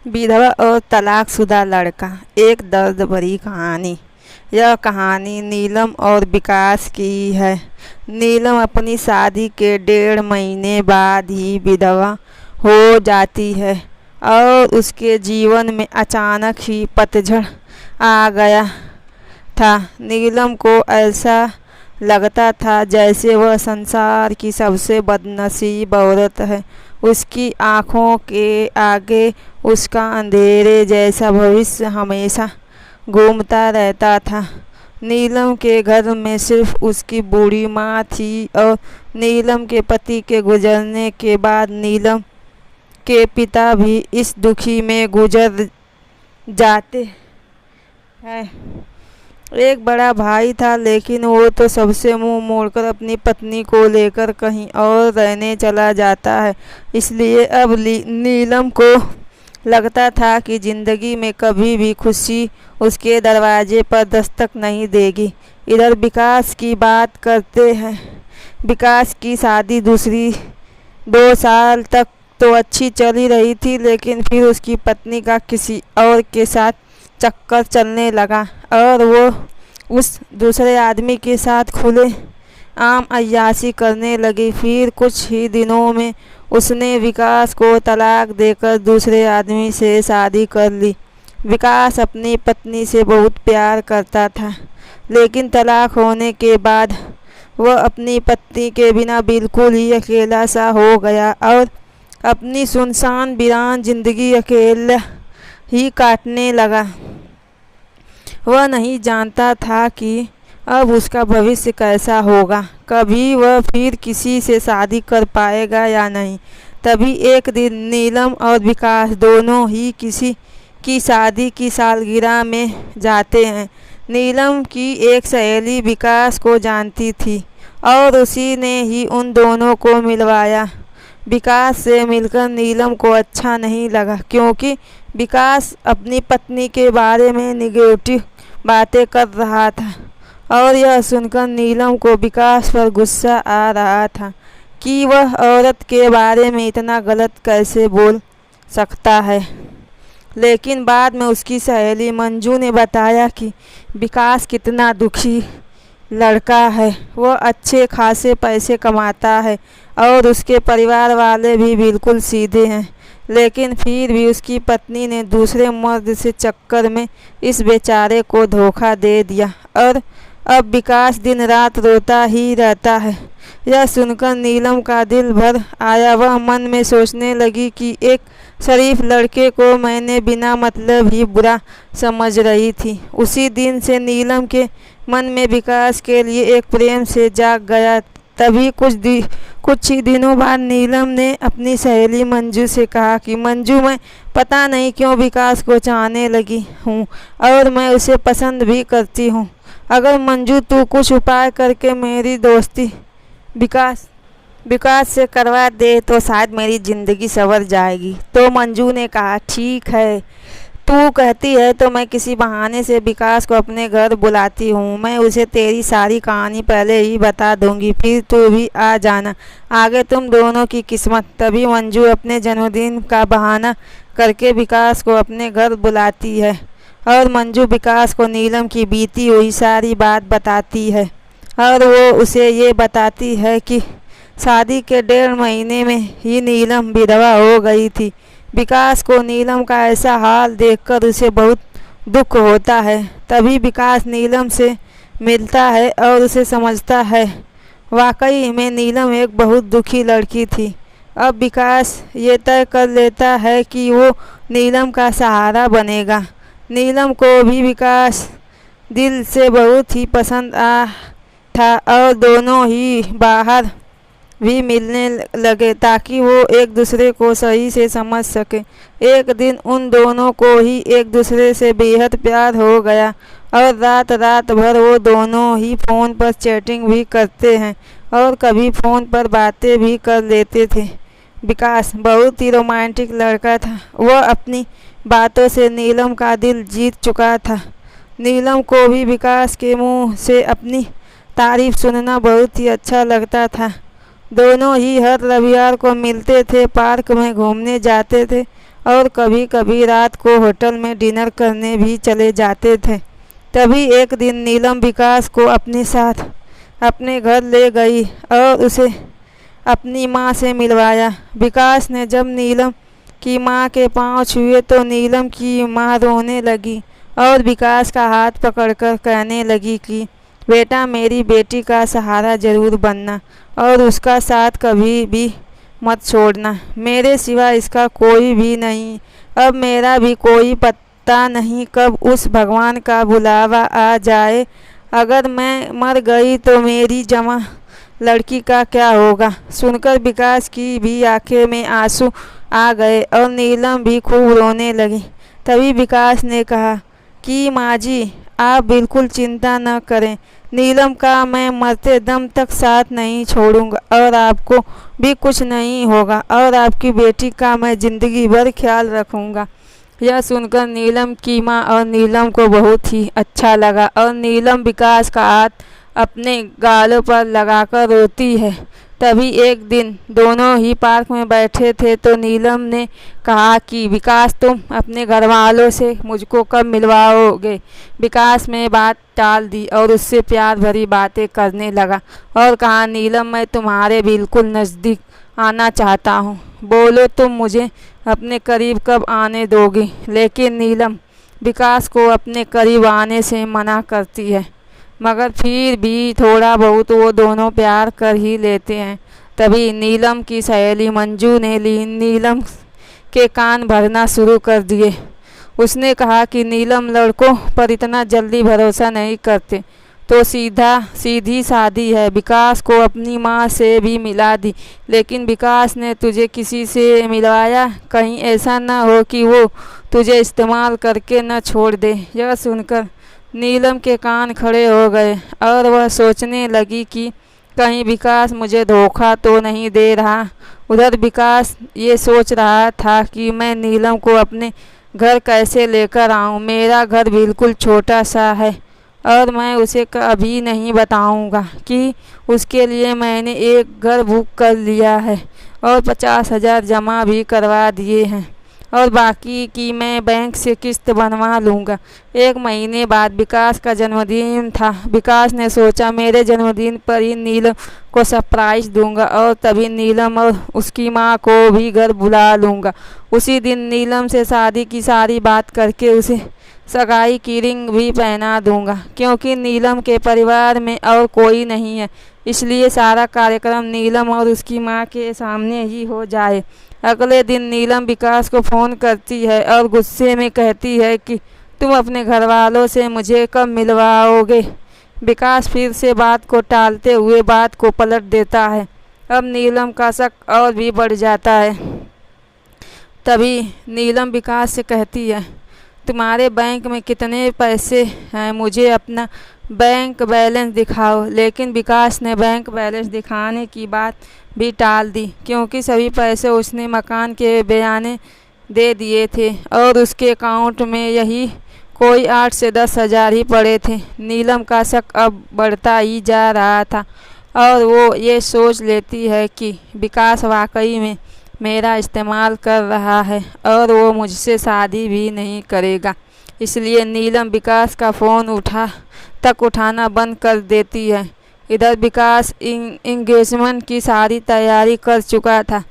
विधवा और तलाकशुदा लड़का, एक दर्द भरी कहानी। यह कहानी नीलम और विकास की है। नीलम अपनी शादी के 1.5 महीने बाद ही विधवा हो जाती है और उसके जीवन में अचानक ही पतझड़ आ गया था। नीलम को ऐसा लगता था जैसे वह संसार की सबसे बदनसीब औरत है। उसकी आँखों के आगे उसका अंधेरे जैसा भविष्य हमेशा घूमता रहता था। नीलम के घर में सिर्फ उसकी बूढ़ी माँ थी और नीलम के पति के गुजरने के बाद नीलम के पिता भी इस दुखी में गुजर जाते हैं। एक बड़ा भाई था, लेकिन वो तो सबसे मुंह मोड़कर अपनी पत्नी को लेकर कहीं और रहने चला जाता है। इसलिए अब नीलम को लगता था कि ज़िंदगी में कभी भी खुशी उसके दरवाजे पर दस्तक नहीं देगी। इधर विकास की बात करते हैं। विकास की शादी दूसरी 2 साल तक तो अच्छी चली रही थी, लेकिन फिर उसकी पत्नी का किसी और के साथ चक्कर चलने लगा और वो उस दूसरे आदमी के साथ खुले आम अय्याशी करने लगी। फिर कुछ ही दिनों में उसने विकास को तलाक देकर दूसरे आदमी से शादी कर ली। विकास अपनी पत्नी से बहुत प्यार करता था, लेकिन तलाक होने के बाद वह अपनी पत्नी के बिना बिल्कुल ही अकेला सा हो गया और अपनी सुनसान वीरान जिंदगी अकेला ही काटने लगा। वह नहीं जानता था कि अब उसका भविष्य कैसा होगा, कभी वह फिर किसी से शादी कर पाएगा या नहीं। तभी एक दिन नीलम और विकास दोनों ही किसी की शादी की सालगिरह में जाते हैं। नीलम की एक सहेली विकास को जानती थी और उसी ने ही उन दोनों को मिलवाया। विकास से मिलकर नीलम को अच्छा नहीं लगा, क्योंकि विकास अपनी पत्नी के बारे में निगेटिव बातें कर रहा था और यह सुनकर नीलम को विकास पर गुस्सा आ रहा था कि वह औरत के बारे में इतना गलत कैसे बोल सकता है। लेकिन बाद में उसकी सहेली मंजू ने बताया कि विकास कितना दुखी लड़का है। वह अच्छे खासे पैसे कमाता है और उसके परिवार वाले भी बिल्कुल सीधे हैं, लेकिन फिर भी उसकी पत्नी ने दूसरे मर्द से चक्कर में इस बेचारे को धोखा दे दिया और अब विकास दिन रात रोता ही रहता है। यह सुनकर नीलम का दिल भर आया। वह मन में सोचने लगी कि एक शरीफ लड़के को मैंने बिना मतलब ही बुरा समझ रही थी। उसी दिन से नीलम के मन में विकास के लिए एक प्रेम से जाग गया। तभी कुछ ही दिनों बाद नीलम ने अपनी सहेली मंजू से कहा कि मंजू, मैं पता नहीं क्यों विकास को चाहने लगी हूँ और मैं उसे पसंद भी करती हूँ। अगर मंजू तू कुछ उपाय करके मेरी दोस्ती विकास से करवा दे तो शायद मेरी ज़िंदगी संवर जाएगी। तो मंजू ने कहा, ठीक है, तू कहती है तो मैं किसी बहाने से विकास को अपने घर बुलाती हूँ। मैं उसे तेरी सारी कहानी पहले ही बता दूँगी, फिर तू भी आ जाना। आगे तुम दोनों की किस्मत। तभी मंजू अपने जन्मदिन का बहाना करके विकास को अपने घर बुलाती है और मंजू विकास को नीलम की बीती हुई सारी बात बताती है और वो उसे ये बताती है कि शादी के 1.5 महीने में ही नीलम विधवा हो गई थी। विकास को नीलम का ऐसा हाल देखकर उसे बहुत दुख होता है। तभी विकास नीलम से मिलता है और उसे समझता है वाकई में नीलम एक बहुत दुखी लड़की थी। अब विकास ये तय कर लेता है कि वो नीलम का सहारा बनेगा। नीलम को भी विकास दिल से बहुत ही पसंद आ था और दोनों ही बाहर भी मिलने लगे ताकि वो एक दूसरे को सही से समझ सके। एक दिन उन दोनों को ही एक दूसरे से बेहद प्यार हो गया और रात भर वो दोनों ही फ़ोन पर चैटिंग भी करते हैं और कभी फ़ोन पर बातें भी कर लेते थे। विकास बहुत ही रोमांटिक लड़का था। वह अपनी बातों से नीलम का दिल जीत चुका था। नीलम को भी विकास के मुंह से अपनी तारीफ सुनना बहुत ही अच्छा लगता था। दोनों ही हर रविवार को मिलते थे, पार्क में घूमने जाते थे और कभी कभी रात को होटल में डिनर करने भी चले जाते थे। तभी एक दिन नीलम विकास को अपने साथ अपने घर ले गई और उसे अपनी माँ से मिलवाया। विकास ने जब नीलम की माँ के पाँव छुए तो नीलम की माँ रोने लगी और विकास का हाथ पकड़कर कहने लगी कि बेटा, मेरी बेटी का सहारा ज़रूर बनना और उसका साथ कभी भी मत छोड़ना। मेरे सिवा इसका कोई भी नहीं। अब मेरा भी कोई पता नहीं कब उस भगवान का बुलावा आ जाए। अगर मैं मर गई तो मेरी जमा लड़की का क्या होगा। सुनकर विकास की भी आंखें में आंसू आ गए और नीलम भी खूब रोने लगी। तभी विकास ने कहा कि माँ जी, आप बिल्कुल चिंता न करें। नीलम का मैं मरते दम तक साथ नहीं छोड़ूंगा और आपको भी कुछ नहीं होगा और आपकी बेटी का मैं ज़िंदगी भर ख्याल रखूंगा। यह सुनकर नीलम की माँ और नीलम को बहुत ही अच्छा लगा और नीलम विकास का हाथ अपने गालों पर लगाकर रोती है। तभी एक दिन दोनों ही पार्क में बैठे थे तो नीलम ने कहा कि विकास, तुम अपने घर वालों से मुझको कब मिलवाओगे। विकास ने बात टाल दी और उससे प्यार भरी बातें करने लगा और कहा, नीलम, मैं तुम्हारे बिल्कुल नज़दीक आना चाहता हूँ। बोलो, तुम मुझे अपने करीब कब आने दोगी। लेकिन नीलम विकास को अपने करीब आने से मना करती है, मगर फिर भी थोड़ा बहुत वो दोनों प्यार कर ही लेते हैं। तभी नीलम की सहेली मंजू ने नीलम के कान भरना शुरू कर दिए। उसने कहा कि नीलम लड़कों पर इतना जल्दी भरोसा नहीं करते, तो सीधी शादी है। विकास को अपनी माँ से भी मिला दी, लेकिन विकास ने तुझे किसी से मिलवाया। कहीं ऐसा न हो कि वो तुझे इस्तेमाल करके न छोड़ दे। यह सुनकर नीलम के कान खड़े हो गए और वह सोचने लगी कि कहीं विकास मुझे धोखा तो नहीं दे रहा। उधर विकास ये सोच रहा था कि मैं नीलम को अपने घर कैसे लेकर आऊँ। मेरा घर बिल्कुल छोटा सा है और मैं उसे कभी नहीं बताऊंगा कि उसके लिए मैंने एक घर बुक कर लिया है और 50,000 जमा भी करवा दिए हैं और बाकी की मैं बैंक से किस्त बनवा लूँगा। एक महीने बाद विकास का जन्मदिन था। विकास ने सोचा मेरे जन्मदिन पर ही नीलम को सरप्राइज़ दूंगा और तभी नीलम और उसकी माँ को भी घर बुला लूँगा। उसी दिन नीलम से शादी की सारी बात करके उसे सगाई की रिंग भी पहना दूंगा। क्योंकि नीलम के परिवार में और कोई नहीं है, इसलिए सारा कार्यक्रम नीलम और उसकी माँ के सामने ही हो जाए। अगले दिन नीलम विकास को फ़ोन करती है और गुस्से में कहती है कि तुम अपने घर वालों से मुझे कब मिलवाओगे। विकास फिर से बात को टालते हुए बात को पलट देता है। अब नीलम का शक और भी बढ़ जाता है। तभी नीलम विकास से कहती है, तुम्हारे बैंक में कितने पैसे हैं, मुझे अपना बैंक बैलेंस दिखाओ। लेकिन विकास ने बैंक बैलेंस दिखाने की बात भी टाल दी, क्योंकि सभी पैसे उसने मकान के बयाने दे दिए थे और उसके अकाउंट में यही कोई 8 से 10 हज़ार ही पड़े थे। नीलम का शक अब बढ़ता ही जा रहा था और वो ये सोच लेती है कि विकास वाकई में मेरा इस्तेमाल कर रहा है और वो मुझसे शादी भी नहीं करेगा। इसलिए नीलम विकास का फ़ोन उठाना बंद कर देती है। इधर विकास इंगेजमेंट की सारी तैयारी कर चुका था।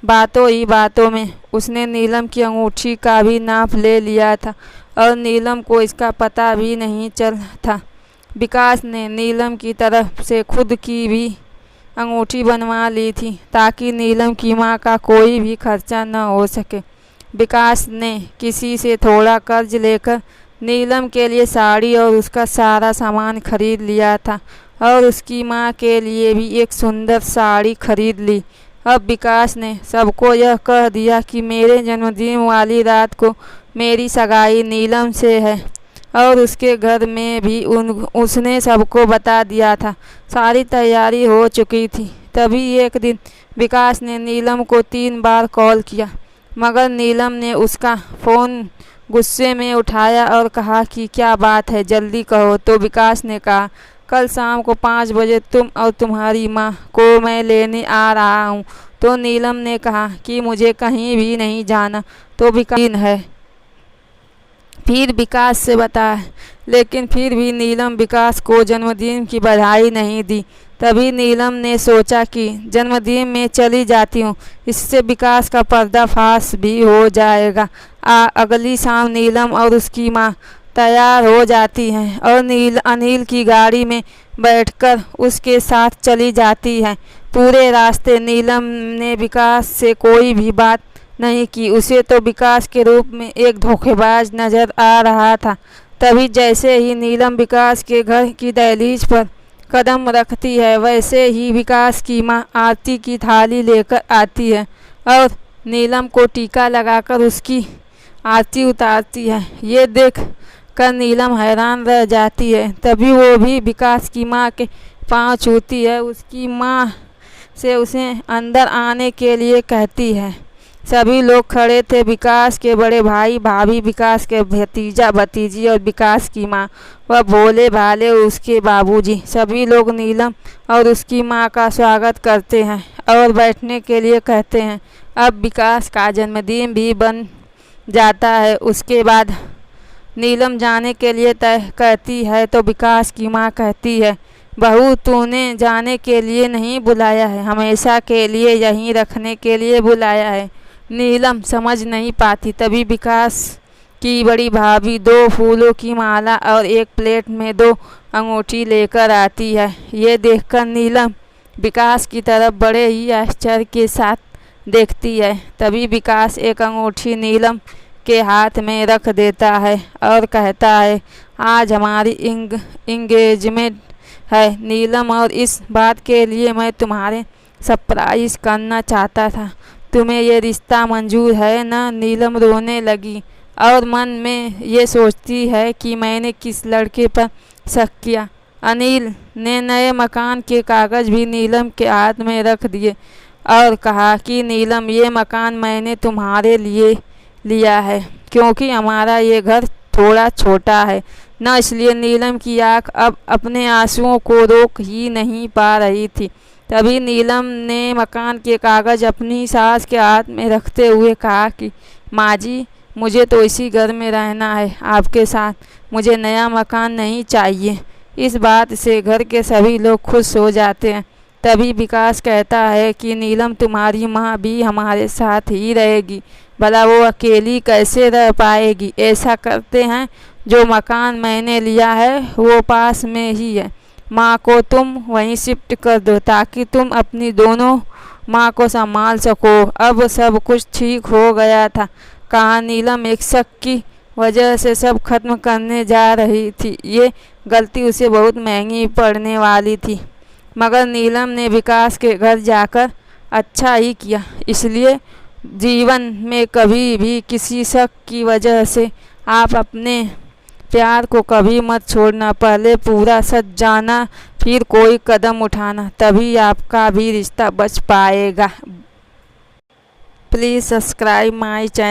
बातों ही बातों में उसने नीलम की अंगूठी का भी नाप ले लिया था और नीलम को इसका पता भी नहीं चला था। विकास ने नीलम की तरफ से खुद की भी अंगूठी बनवा ली थी ताकि नीलम की माँ का कोई भी खर्चा न हो सके। विकास ने किसी से थोड़ा कर्ज लेकर नीलम के लिए साड़ी और उसका सारा सामान खरीद लिया था और उसकी माँ के लिए भी एक सुंदर साड़ी खरीद ली। अब विकास ने सबको यह कह दिया कि मेरे जन्मदिन वाली रात को मेरी सगाई नीलम से है और उसके घर में भी उसने सबको बता दिया था। सारी तैयारी हो चुकी थी। तभी एक दिन विकास ने नीलम को 3 बार कॉल किया, मगर नीलम ने उसका फ़ोन गुस्से में उठाया और कहा कि क्या बात है, जल्दी कहो। तो विकास ने कहा, कल शाम को 5 बजे तुम और तुम्हारी माँ को मैं लेने आ रहा हूँ। तो नीलम ने कहा कि मुझे कहीं भी नहीं जाना। तो विकास है फिर विकास से बताया, लेकिन फिर भी नीलम विकास को जन्मदिन की बधाई नहीं दी। तभी नीलम ने सोचा कि जन्मदिन में चली जाती हूँ, इससे विकास का पर्दाफाश भी हो जाएगा। अगली शाम नीलम और उसकी माँ तैयार हो जाती हैं और अनिल की गाड़ी में बैठकर उसके साथ चली जाती है। पूरे रास्ते नीलम ने विकास से कोई भी बात नहीं की। उसे तो विकास के रूप में एक धोखेबाज नजर आ रहा था। तभी जैसे ही नीलम विकास के घर की दहलीज पर कदम रखती है, वैसे ही विकास की माँ आरती की थाली लेकर आती है और नीलम को टीका लगाकर उसकी आरती उतारती है। ये देख कर नीलम हैरान रह जाती है। तभी वो भी विकास की माँ के पांव छूती है। उसकी माँ से उसे अंदर आने के लिए कहती है। सभी लोग खड़े थे, विकास के बड़े भाई भाभी, विकास के भतीजा भतीजी और विकास की माँ व भोले भाले उसके बाबूजी। सभी लोग नीलम और उसकी माँ का स्वागत करते हैं और बैठने के लिए कहते हैं। अब विकास का जन्मदिन भी बन जाता है। उसके बाद नीलम जाने के लिए तय करती है तो विकास की माँ कहती है, बहू तूने जाने के लिए नहीं बुलाया है, हमेशा के लिए यहीं रखने के लिए बुलाया है। नीलम समझ नहीं पाती। तभी विकास की बड़ी भाभी 2 फूलों की माला और एक प्लेट में 2 अंगूठी लेकर आती है। ये देखकर नीलम विकास की तरफ बड़े ही आश्चर्य के साथ देखती है। तभी विकास एक अंगूठी नीलम के हाथ में रख देता है और कहता है, आज हमारी इंगेजमेंट है नीलम, और इस बात के लिए मैं तुम्हारे सरप्राइज करना चाहता था। तुम्हें ये रिश्ता मंजूर है ना? नीलम रोने लगी और मन में ये सोचती है कि मैंने किस लड़के पर शक किया। अनिल ने नए मकान के कागज़ भी नीलम के हाथ में रख दिए और कहा कि नीलम, ये मकान मैंने तुम्हारे लिए लिया है क्योंकि हमारा ये घर थोड़ा छोटा है ना। इसलिए नीलम की आँख अब अपने आंसुओं को रोक ही नहीं पा रही थी। तभी नीलम ने मकान के कागज़ अपनी सास के हाथ में रखते हुए कहा कि माँ जी, मुझे तो इसी घर में रहना है आपके साथ, मुझे नया मकान नहीं चाहिए। इस बात से घर के सभी लोग खुश हो जाते हैं। तभी विकास कहता है कि नीलम, तुम्हारी माँ भी हमारे साथ ही रहेगी, भला वो अकेली कैसे रह पाएगी। ऐसा करते हैं, जो मकान मैंने लिया है वो पास में ही है, माँ को तुम वहीं शिफ्ट कर दो ताकि तुम अपनी दोनों माँ को संभाल सको। अब सब कुछ ठीक हो गया था। कहा नीलम एक शक की वजह से सब खत्म करने जा रही थी। ये गलती उसे बहुत महंगी पड़ने वाली थी, मगर नीलम ने विकास के घर जाकर अच्छा ही किया। इसलिए जीवन में कभी भी किसी शक की वजह से आप अपने प्यार को कभी मत छोड़ना। पहले पूरा सच जाना, फिर कोई कदम उठाना, तभी आपका भी रिश्ता बच पाएगा। Please subscribe my channel.